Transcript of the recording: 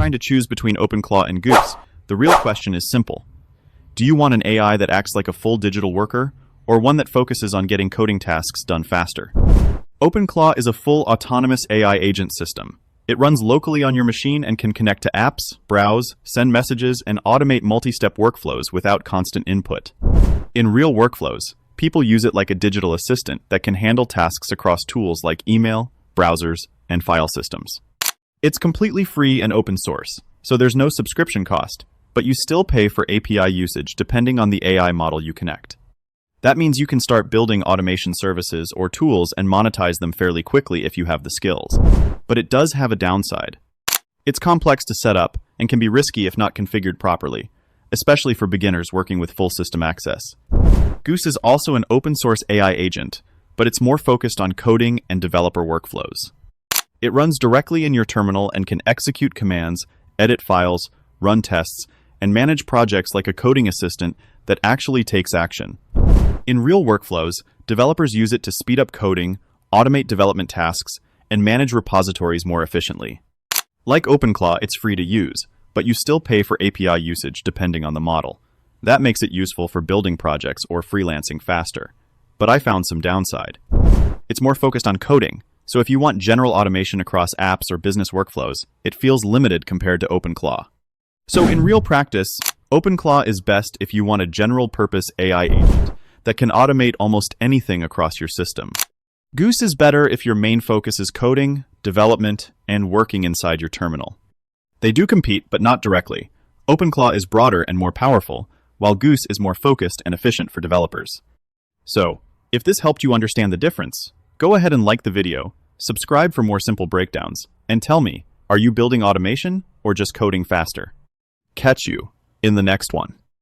trying to choose between Openclaw and Goose, the real question is simple. Do you want an AI that acts like a full digital worker, or one that focuses on getting coding tasks done faster? Openclaw is a full autonomous AI agent system. It runs locally on your machine and can connect to apps, browse, send messages, and automate multi-step workflows without constant input. In real workflows, people use it like a digital assistant that can handle tasks across tools like email, browsers, and file systems. It's completely free and open source, so there's no subscription cost, but you still pay for API usage depending on the AI model you connect. That means you can start building automation services or tools and monetize them fairly quickly if you have the skills. But it does have a downside. It's complex to set up and can be risky if not configured properly, especially for beginners working with full system access. Goose is also an open source AI agent, but it's more focused on coding and developer workflows. It runs directly in your terminal and can execute commands, edit files, run tests, and manage projects like a coding assistant that actually takes action. In real workflows, developers use it to speed up coding, automate development tasks, and manage repositories more efficiently. Like Openclaw, it's free to use, but you still pay for API usage depending on the model. That makes it useful for building projects or freelancing faster. But I found some downside. It's more focused on coding, so if you want general automation across apps or business workflows, it feels limited compared to Openclaw. So in real practice, Openclaw is best if you want a general-purpose AI agent that can automate almost anything across your system. Goose is better if your main focus is coding, development, and working inside your terminal. They do compete, but not directly. Openclaw is broader and more powerful, while Goose is more focused and efficient for developers. So, if this helped you understand the difference, go ahead and like the video, subscribe for more simple breakdowns, and tell me, are you building automation or just coding faster? Catch you in the next one.